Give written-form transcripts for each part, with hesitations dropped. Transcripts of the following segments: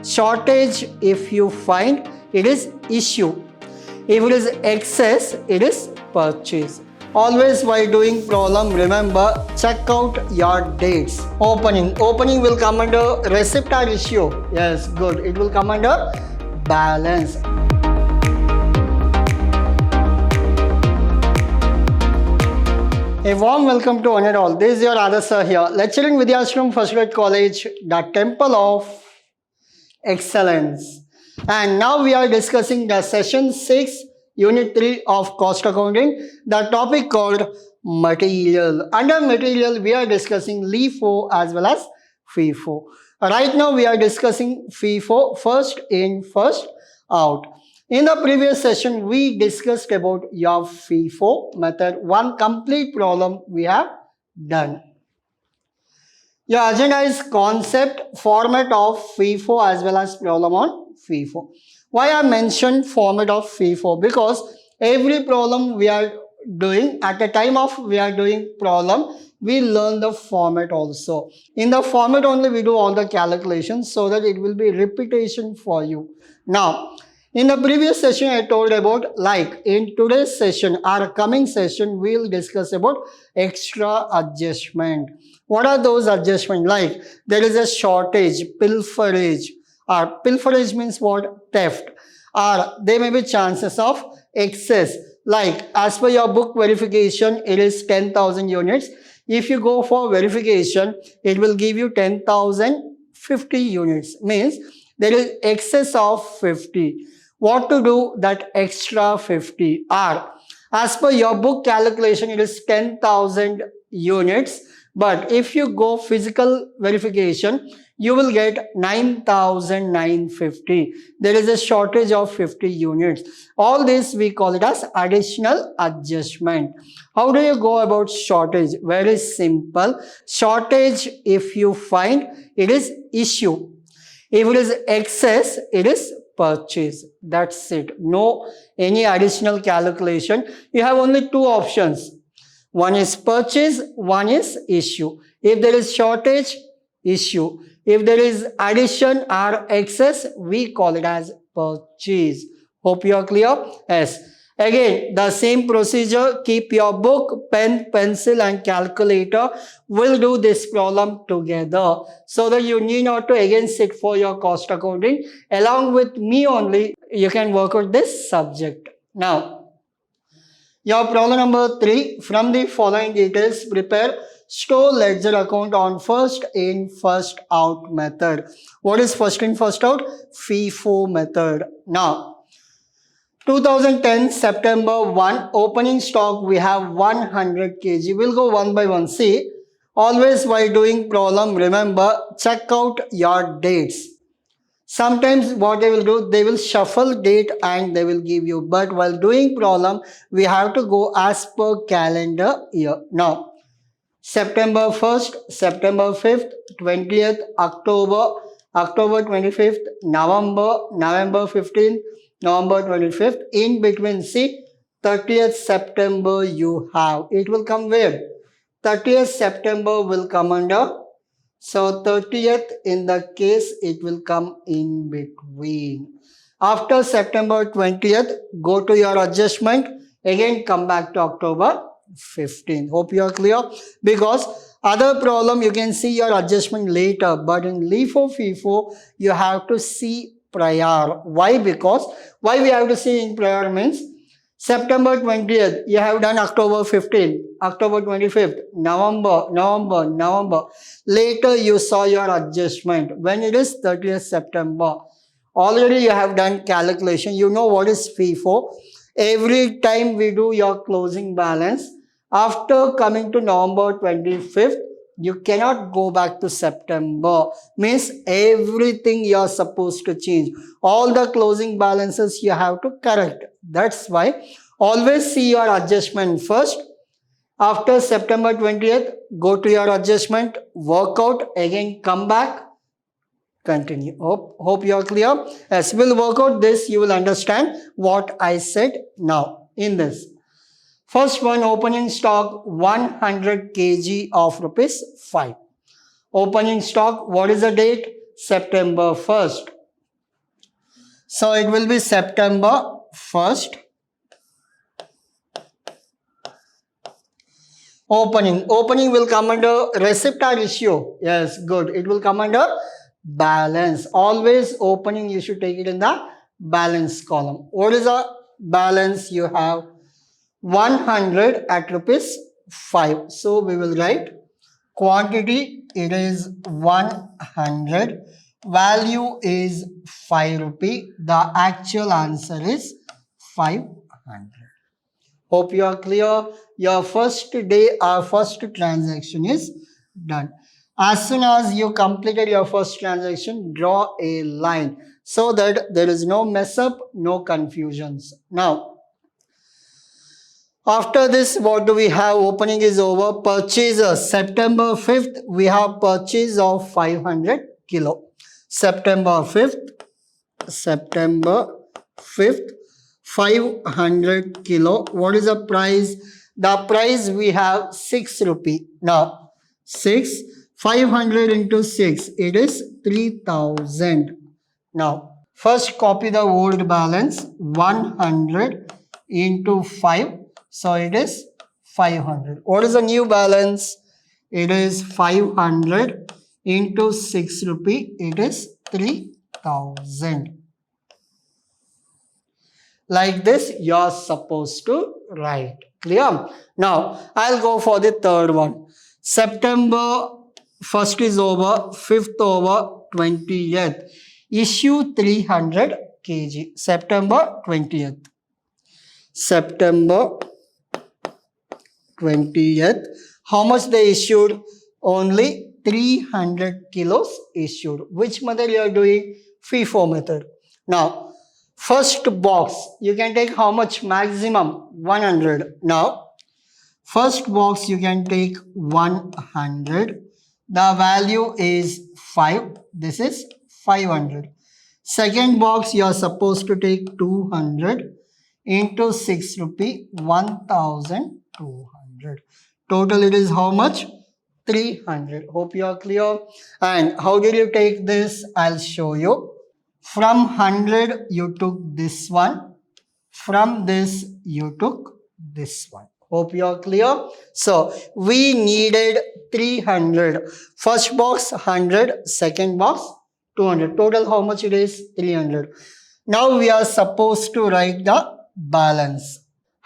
Shortage, if you find, it is issue. If it is excess, it is purchase. Always while doing problem, remember, check out your dates. Opening. Opening will come under receipt or issue. Yes, good. It will come under balance. A warm welcome to one and all. This is your Adarsh sir here, lecturing Vidyashram First Grade College, the Temple of Excellence. And now we are discussing the session 6, unit 3 of cost accounting, the topic called material. Under material, we are discussing LIFO as well as FIFO. Right now, we are discussing FIFO, first in, first out. In the previous session, we discussed about your FIFO method. One complete problem we have done. Your agenda is concept, format of FIFO as well as problem on FIFO. Why I mentioned format of FIFO? Because every problem we are doing, at the time of we are doing problem, we learn the format also. In the format only we do all the calculations so that it will be repetition for you. Now, in the previous session, I told about, like in today's session, our coming session, we'll discuss about extra adjustment. What are those adjustments? Like there is a shortage, pilferage, or pilferage means what? Theft. Or there may be chances of excess. Like as per your book verification, it is 10,000 units. If you go for verification, it will give you 10,050 units. Means there is excess of 50. What to do that extra 50? Or as per your book calculation, it is 10,000 units. But if you go physical verification, you will get 9,950. There is a shortage of 50 units. All this we call it as additional adjustment. How do you go about shortage? Very simple. Shortage, if you find, it is issue. If it is excess, it is purchase. That's it. No any additional calculation. You have only two options. One is purchase, one is issue. If there is shortage, issue. If there is addition or excess, we call it as purchase. Hope you are clear? Yes. Again, the same procedure. Keep your book, pen, pencil and calculator. We'll do this problem together so that you need not to again sit for your cost accounting. Along with me only, you can work out this subject. Now, your problem number 3, from the following details, prepare store ledger account on first in, first out method. What is first in, first out? FIFO method. Now, 2010 September 1, opening stock we have 100 kg. We'll go one by one. See, always while doing problem, remember, check out your dates. Sometimes what they will do, they will shuffle date and they will give you. But while doing problem, we have to go as per calendar year. Now, September 1st, September 5th, 20th, October, October 25th, November, November 15th, November 25th. In between, see, 30th September you have. It will come where? 30th September will come under. So 30th, in the case, it will come in between. After September 20th, go to your adjustment. Again, come back to October 15th. Hope you are clear. Because other problem, you can see your adjustment later. But in LIFO, FIFO, you have to see prior. Why? Because why we have to see in prior means September 20th, you have done October 15th, October 25th, November. Later you saw your adjustment. When it is 30th September, already you have done calculation. You know what is FIFO. Every time we do your closing balance, after coming to November 25th, you cannot go back to September. Means everything you are supposed to change. All the closing balances you have to correct. That's why always see your adjustment first. After September 20th, go to your adjustment, work out, again come back, continue. Hope you are clear. As we'll work out this, you will understand what I said now in this. First one, opening stock 100 kg of rupees 5. Opening stock, what is the date? September 1st. So it will be September 1st. Opening will come under receipt or issue. Yes, good. It will come under balance. Always opening you should take it in the balance column. What is the balance? You have 100 at rupees 5. So we will write quantity, it is 100, value is 5 rupee. The actual answer is 500. Hope you are clear. Your first day or first transaction is done. As soon as you completed your first transaction, draw a line so that there is no mess up, no confusions. Now, after this, what do we have? Opening is over. Purchases. September 5th, we have purchase of 500 kilo. September 5th, 500 kilo. What is the price? The price we have 6 rupee. Now, 500 into 6, it is 3000. Now, first copy the old balance, 100 into 5. So it is 500. What is the new balance? It is 500 into 6 rupee. It is 3000. Like this, you are supposed to write. Clear? Now, I'll go for the third one. September 1st is over, 5th over, 20th. Issue 300 kg. September 20th. September 20th. How much they issued? Only 300 kilos issued. Which method you are doing? FIFO method. Now, first box, you can take how much? Maximum 100. Now, first box you can take 100. The value is 5. This is 500. Second box you are supposed to take 200 into 6 rupee, 1200. Total it is how much? 300. Hope you are clear. And how did you take this? I'll show you. From 100 you took this one. From this you took this one. Hope you are clear. So we needed 300. First box 100, second box 200. Total how much it is? 300. Now we are supposed to write the balance.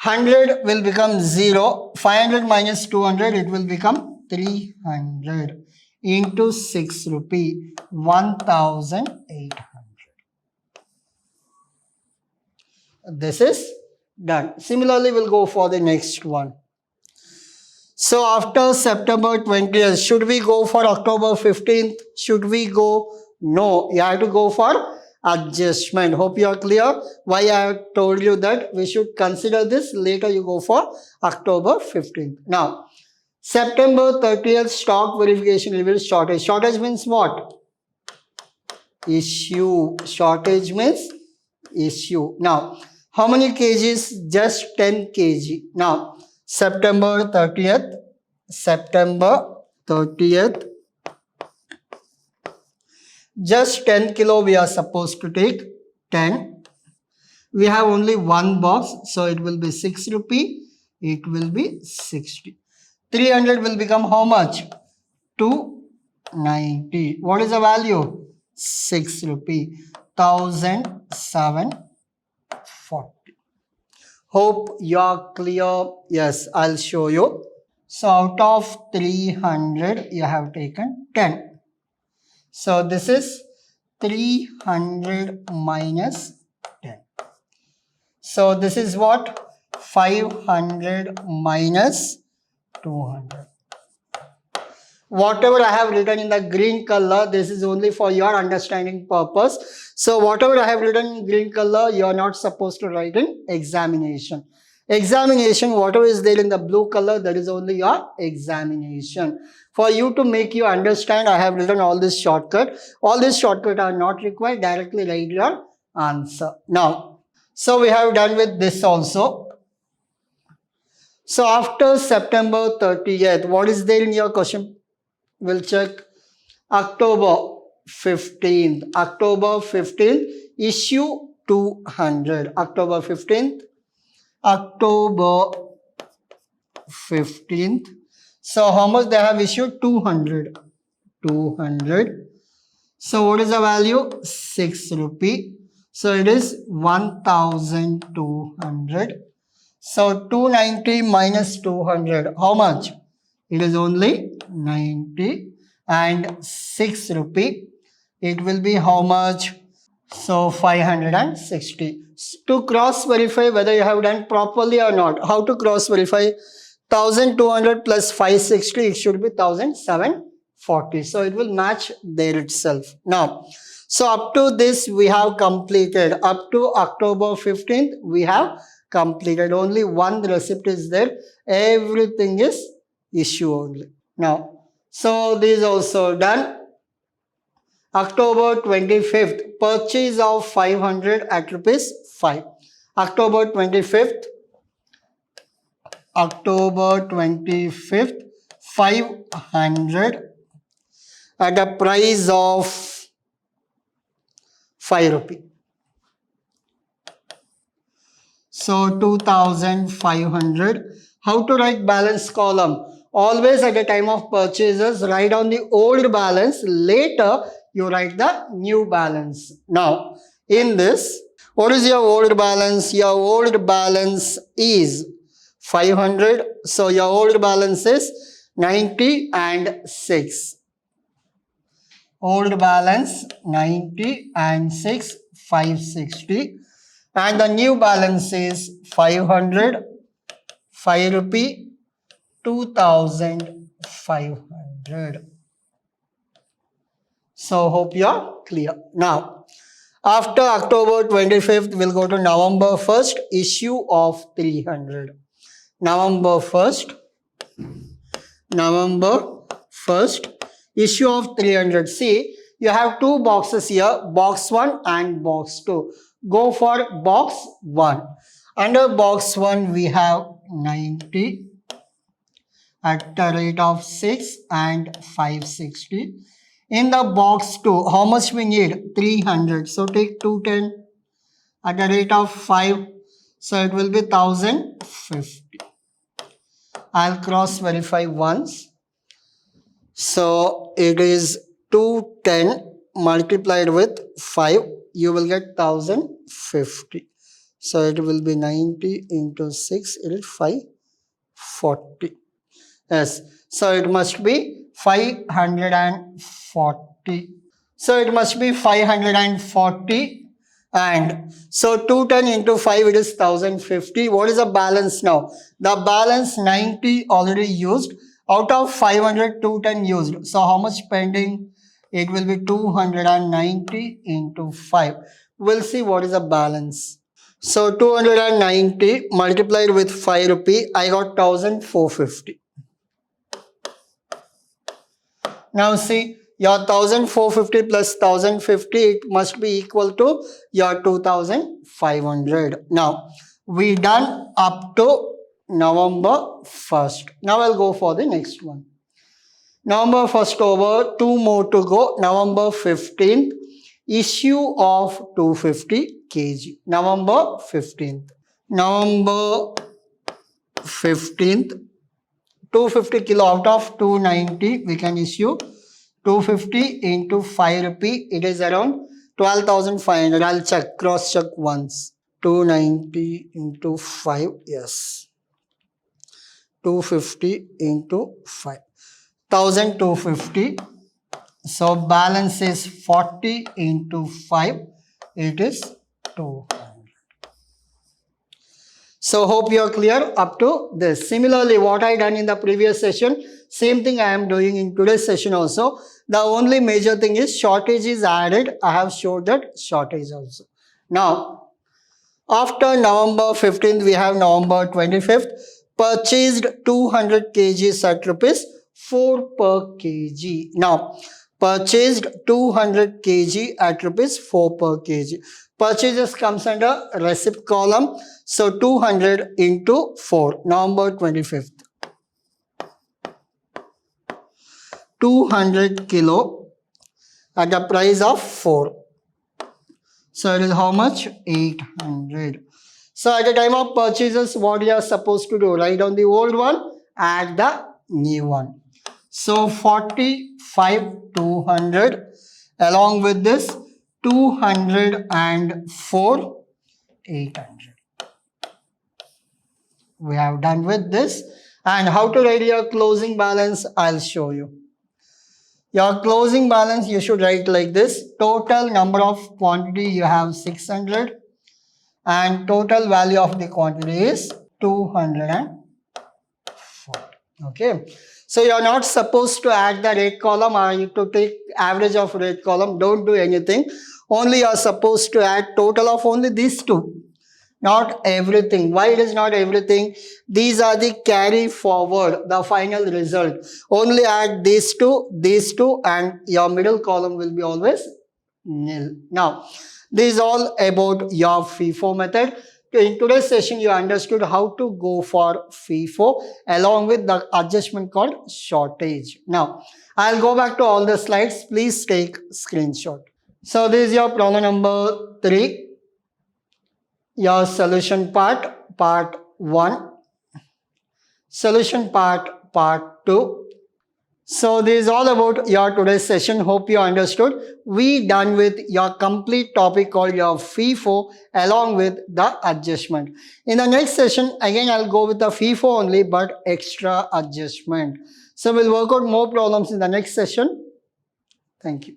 100 will become 0. 500 minus 200, it will become 300 into 6 rupee, 1800. This is done. Similarly, we'll go for the next one. So after September 20th, should we go for October 15th? Should we go? No, you have to go for adjustment. Hope you are clear why I have told you that we should consider this. Later you go for October 15th. Now, September 30th stock verification reveals shortage. Shortage means what? Issue. Shortage means issue. Now, how many kgs? Just 10 kg. Now, September 30th, just 10 kilo we are supposed to take. 10. We have only one box, so it will be 6 rupee. It will be 60. 300 will become how much? 290. What is the value? 6 rupee. 1740. Hope you are clear. Yes, I'll show you. So out of 300, you have taken 10. So this is 300 minus 10. So this is what? 500 minus 200. Whatever I have written in the green color, this is only for your understanding purpose. So whatever I have written in green color, you are not supposed to write in examination. Examination, whatever is there in the blue color, that is only your examination. For you to make you understand, I have written all this shortcut. All these shortcuts are not required. Directly write your answer. Now, so we have done with this also. So after September 30th, what is there in your question? We'll check. October 15th. October 15th, issue 200. October 15th. October 15th. So how much they have issued? 200. 200. So what is the value? 6 rupee. So it is 1200. So 290 minus 200. How much? It is only 90 and 6 rupee. It will be how much? So 560. To cross verify whether you have done properly or not. How to cross verify? 1200 plus 560, it should be 1740. So it will match there itself. Now, so up to this we have completed. Up to October 15th we have completed. Only one receipt is there. Everything is issue only. Now, so this is also done. October 25th, purchase of 500 at rupees 5. October 25th, 500 at a price of 5 rupee. So 2500. How to write balance column? Always at the time of purchases, write down the old balance. Later, you write the new balance. Now, in this, what is your old balance? Your old balance is 500. So, your old balance is 90 and 6. Old balance 90 and 6, 560. And the new balance is 500, 5 rupee, 2500. So hope you are clear. Now, after October 25th, we'll go to November 1st, issue of 300. November 1st, issue of 300. See, you have two boxes here, box 1 and box 2. Go for box 1. Under box 1, we have 90 at the rate of 6 and 560. In the box 2, how much we need? 300. So take 210 at the rate of 5. So it will be 1050. I'll cross verify once. So it is 210 multiplied with 5. You will get 1050. So it will be 90 into 6. It is 540. Yes. So it must be 540. So it must be 540. And so 210 into 5, it is 1050. What is the balance now? The balance 90 already used. Out of 500, 210 used. So how much pending? It will be 290 into 5. We'll see what is the balance. So 290 multiplied with 5 rupee, I got 1450. Now see, your 1450 plus 1050, it must be equal to your 2500. Now, we done up to November 1st. Now I'll go for the next one. November 1st over, 2 more to go. November 15th, issue of 250 kg. November 15th. November 15th, 250 kilo out of 290, we can issue 250 into 5 rupee. It is around 12,500. I'll check, cross check once. 290 into 5, yes. 250 into 5. 1250. So balance is 40 into 5. It is 200. So hope you are clear up to this. Similarly, what I done in the previous session, same thing I am doing in today's session also. The only major thing is shortage is added. I have showed that shortage also. Now, after November 15th, we have November 25th. Purchased 200 kg at rupees 4 per kg. Now, purchased 200 kg at rupees 4 per kg. Purchases comes under receipt column. So 200 into 4, November 25th. 200 kilo at the price of 4. So it is how much? 800. So at the time of purchases, what you are supposed to do? Write down the old one, add the new one. So 45,200 along with this 204, 800. We have done with this. And how to write your closing balance, I'll show you. Your closing balance you should write like this. Total number of quantity you have 600 and total value of the quantity is 204. Okay. So you are not supposed to add the red column or you to take average of red column. Don't do anything. Only you are supposed to add total of only these two. Not everything. Why it is not everything? These are the carry forward, the final result. Only add these two, and your middle column will be always nil. Now, this is all about your FIFO method. In today's session, you understood how to go for FIFO along with the adjustment called shortage. Now, I'll go back to all the slides. Please take screenshot. So, this is your problem number 3. Your solution part 1, solution part 2. So this is all about your today's session. Hope you understood. We done with your complete topic called your FIFO along with the adjustment. In the next session, again I'll go with the FIFO only but extra adjustment. So we'll work out more problems in the next session. Thank you.